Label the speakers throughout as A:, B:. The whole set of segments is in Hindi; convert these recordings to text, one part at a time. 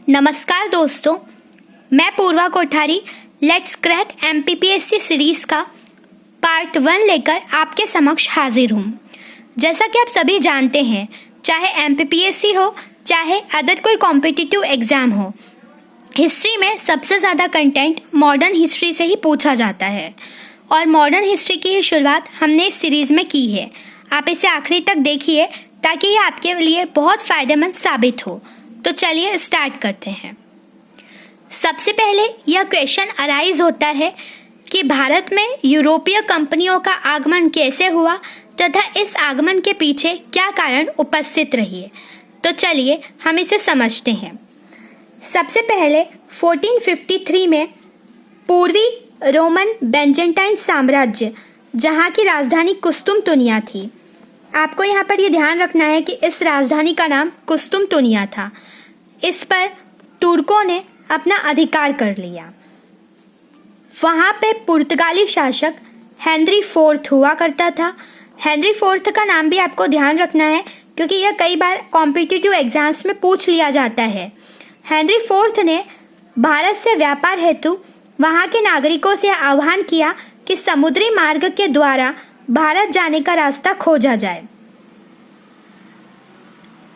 A: नमस्कार दोस्तों, मैं Purva Kothari let's crack MPPSC series का पार्ट 1 लेकर आपके समक्ष हाजिर हूँ। जैसा कि आप सभी जानते हैं, चाहे एमपीपीएससी हो चाहे अदर कोई कॉम्पिटिटिव एग्ज़ाम हो, हिस्ट्री में सबसे ज़्यादा कंटेंट मॉडर्न हिस्ट्री से ही पूछा जाता है और मॉडर्न हिस्ट्री की ही शुरुआत हमने इस सीरीज़ में की है। आप इसे आखिरी तक देखिए ताकि ये आपके लिए बहुत फ़ायदेमंद साबित हो। तो चलिए स्टार्ट करते हैं। सबसे पहले यह क्वेश्चन अराइज होता है कि भारत में यूरोपीय कंपनियों का आगमन कैसे हुआ तथा इस आगमन के पीछे क्या कारण उपस्थित रही है। तो चलिए हम इसे समझते हैं। सबसे पहले 1453 में पूर्वी रोमन बेंजेंटाइन साम्राज्य, जहाँ की राजधानी कुस्तुमतुनिया थी। आपको यहाँ पर यह ध्यान रखना है कि इस राजधानी का नाम कुस्तुमतुनिया था। इस पर तुर्कों ने अपना अधिकार कर लिया। वहाँ पे पुर्तगाली शासक हेनरी फोर्थ हुआ करता था। हेनरी फोर्थ का नाम भी आपको ध्यान रखना है क्योंकि यह कई बार कॉम्पिटिटिव एग्जाम्स में पूछ लिया जाता है। हेनरी फोर्थ ने भारत से व्यापार हेतु वहाँ के नागरिकों से आह्वान किया कि समुद्री मार्ग के द्वारा भारत जाने का रास्ता खोजा जाए।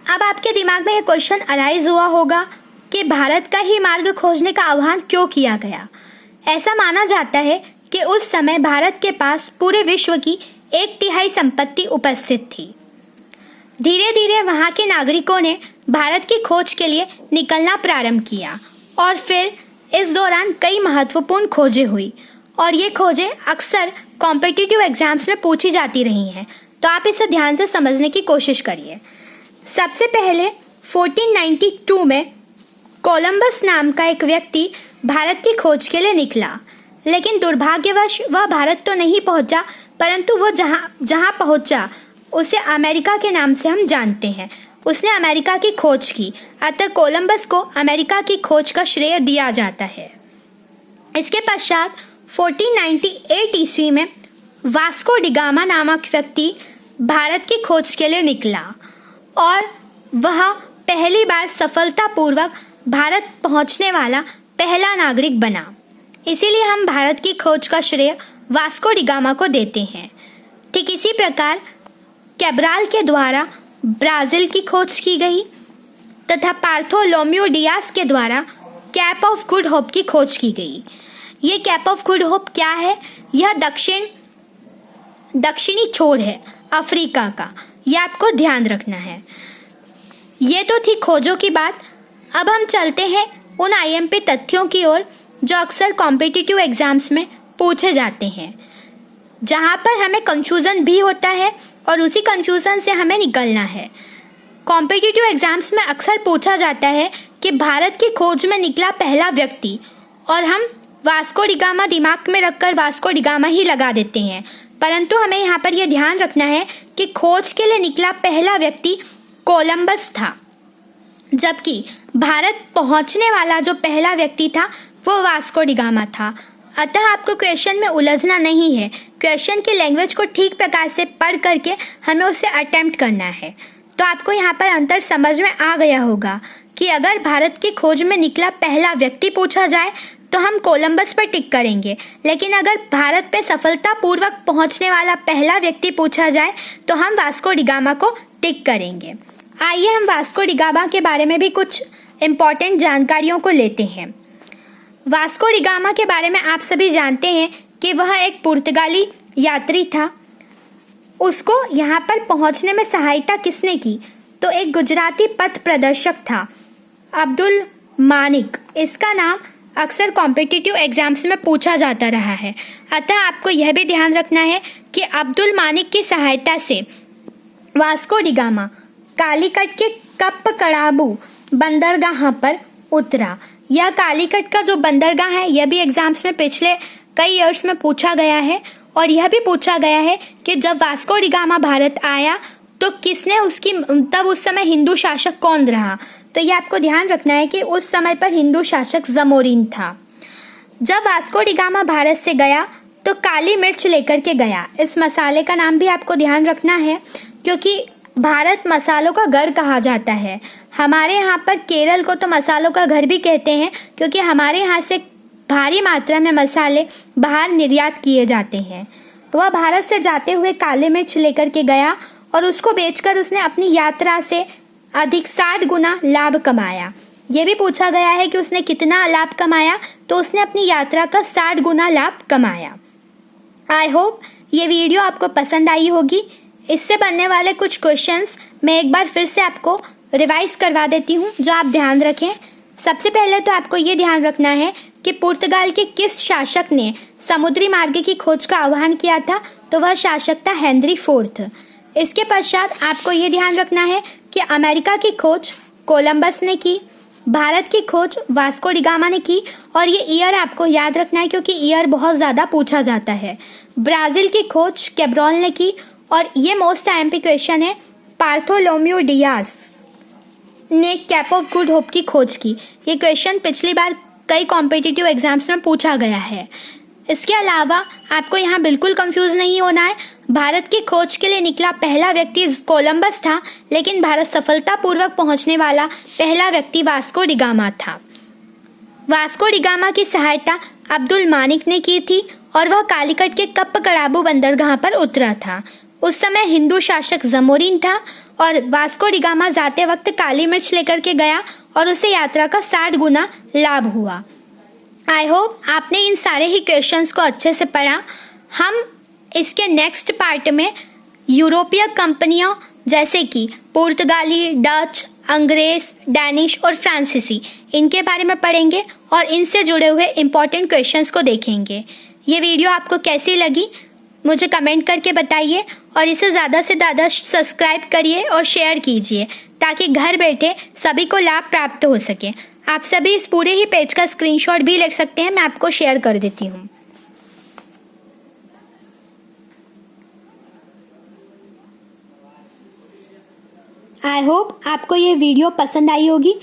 A: अब आपके दिमाग में यह क्वेश्चन अराइज हुआ होगा कि भारत का ही मार्ग खोजने का आह्वान क्यों किया गया। ऐसा माना जाता है कि उस समय भारत के पास पूरे विश्व की 1/3 संपत्ति उपस्थित थी। धीरे धीरे वहाँ के नागरिकों ने भारत की खोज के लिए निकलना प्रारंभ किया और फिर इस दौरान कई महत्वपूर्ण खोजें हुई और ये खोजें अक्सर कॉम्पिटिटिव एग्जाम्स में पूछी जाती रही हैं। तो आप इसे ध्यान से समझने की कोशिश करिए। सबसे पहले 1492 में कोलंबस नाम का एक व्यक्ति भारत की खोज के लिए निकला, लेकिन दुर्भाग्यवश वह भारत तो नहीं पहुंचा, परंतु वह जहां पहुंचा उसे अमेरिका के नाम से हम जानते हैं। उसने अमेरिका की खोज की, अतः कोलंबस को अमेरिका की खोज का श्रेय दिया जाता है। इसके पश्चात 1498 ईस्वी में वास्को डिगामा नामक व्यक्ति भारत की खोज के लिए निकला और वह पहली बार सफलतापूर्वक भारत पहुंचने वाला पहला नागरिक बना। इसीलिए हम भारत की खोज का श्रेय वास्को डिगामा को देते हैं। ठीक इसी प्रकार कैब्राल के द्वारा ब्राज़ील की खोज की गई तथा बार्थोलोम्यू डियास के द्वारा कैप ऑफ गुड होप की खोज की गई। ये कैप ऑफ गुड होप क्या है? यह दक्षिणी छोर है अफ्रीका का। यह आपको ध्यान रखना है। ये तो थी खोजों की बात। अब हम चलते हैं उन आईएमपी तथ्यों की ओर जो अक्सर कॉम्पिटिटिव एग्जाम्स में पूछे जाते हैं, जहाँ पर हमें कंफ्यूजन भी होता है और उसी कंफ्यूजन से हमें निकलना है। कॉम्पिटिटिव एग्जाम्स में अक्सर पूछा जाता है कि भारत की खोज में निकला पहला व्यक्ति, और हम वास्को डिगामा दिमाग में रखकर वास्को डिगामा ही लगा देते हैं, परंतु हमें यहाँ पर यह ध्यान रखना है कि खोज के लिए निकला पहला व्यक्ति कोलंबस था, जबकि भारत पहुँचने वाला जो पहला व्यक्ति था वो वास्को डिगामा था। अतः आपको क्वेश्चन में उलझना नहीं है। क्वेश्चन की लैंग्वेज को ठीक प्रकार से पढ़ करके हमें उसे अटेम्प्ट करना है। तो आपको यहाँ पर अंतर समझ में आ गया होगा कि अगर भारत की खोज में निकला पहला व्यक्ति पूछा जाए तो हम कोलंबस पर टिक करेंगे, लेकिन अगर भारत पे सफलतापूर्वक पहुंचने वाला पहला व्यक्ति पूछा जाए तो हम वास्को डिगामा को टिक करेंगे। आइए हम वास्को डिगामा के बारे में भी कुछ इम्पॉर्टेंट जानकारियों को लेते हैं। वास्को डिगामा के बारे में आप सभी जानते हैं कि वह एक पुर्तगाली यात्री था। उसको यहाँ पर पहुँचने में सहायता किसने की? तो एक गुजराती पथ प्रदर्शक था, अब्दुल मानिक। इसका नाम अक्सर कॉम्पिटिटिव एग्जाम्स में पूछा जाता रहा है। अतः आपको यह भी ध्यान रखना है कि अब्दुल मानिक की सहायता से वास्को डिगामा कालीकट के कप्पकड़ाबू बंदरगाह पर उतरा। यह कालीकट का जो बंदरगाह है यह भी एग्जाम्स में पिछले कई ईयर्स में पूछा गया है, और यह भी पूछा गया है कि जब वास्को डिगामा भारत आया तो किसने उसकी तब उस समय हिंदू शासक कौन रहा। तो यह आपको ध्यान रखना है कि उस समय पर हिंदू शासक जमोरिन था। जब वास्को डिगामा भारत से गया तो काली मिर्च लेकर के गया। इस मसाले का नाम भी आपको ध्यान रखना है क्योंकि भारत मसालों का गढ़ कहा जाता है। हमारे यहाँ पर केरल को तो मसालों का घर भी कहते हैं, क्योंकि हमारे यहाँ से भारी मात्रा में मसाले बाहर निर्यात किए जाते हैं। वह भारत से जाते हुए काली मिर्च लेकर के गया और उसको बेचकर उसने अपनी यात्रा से अधिक 60 गुना लाभ कमाया। ये भी पूछा गया है कि उसने कितना लाभ कमाया, तो उसने अपनी यात्रा का 60 गुना लाभ कमाया। आई होप ये वीडियो आपको पसंद आई होगी। इससे बनने वाले कुछ क्वेश्चंस मैं एक बार फिर से आपको रिवाइज करवा देती हूँ, जो आप ध्यान रखें। सबसे पहले तो आपको ये ध्यान रखना है कि पुर्तगाल के किस शासक ने समुद्री मार्ग की खोज का आह्वान किया था, तो वह शासक था हेनरी IV। इसके पश्चात आपको ये ध्यान रखना है कि अमेरिका की खोज कोलंबस ने की, भारत की खोज वास्को डी गामा ने की, और ये ईयर आपको याद रखना है क्योंकि ईयर बहुत ज़्यादा पूछा जाता है। ब्राज़ील की खोज कैब्रॉल ने की, और ये मोस्ट आईएमपी क्वेश्चन है, बार्थोलोम्यू डियास ने कैप ऑफ गुड होप की खोज की। ये क्वेश्चन पिछली बार कई कॉम्पिटिटिव एग्जाम्स में पूछा गया है। इसके अलावा आपको यहाँ बिल्कुल कंफ्यूज नहीं होना है। भारत की खोज के लिए निकला पहला व्यक्ति कोलंबस था, लेकिन भारत सफलतापूर्वक पहुँचने वाला पहला व्यक्ति वास्को डी गामा था। वास्को डी गामा की सहायता अब्दुल मानिक ने की थी, और वह कालीकट के कप्पकड़ाबू बंदरगाह पर उतरा था। उस समय हिंदू शासक जमोरिन था, और वास्को डी गामा जाते वक्त काली मिर्च लेकर के गया और उसे यात्रा का 60 गुना लाभ हुआ। आई होप आपने इन सारे ही क्वेश्चंस को अच्छे से पढ़ा। हम इसके नेक्स्ट पार्ट में यूरोपीय कंपनियों जैसे कि पुर्तगाली, डच, अंग्रेज, डैनिश और फ्रांसीसी, इनके बारे में पढ़ेंगे और इनसे जुड़े हुए इम्पोर्टेंट क्वेश्चंस को देखेंगे। ये वीडियो आपको कैसी लगी मुझे कमेंट करके बताइए, और इसे ज़्यादा से ज़्यादा सब्सक्राइब करिए और शेयर कीजिए, ताकि घर बैठे सभी को लाभ प्राप्त हो सके। आप सभी इस पूरे ही पेज का स्क्रीनशॉट भी ले सकते हैं, मैं आपको शेयर कर देती हूँ। आई होप आपको ये वीडियो पसंद आई होगी।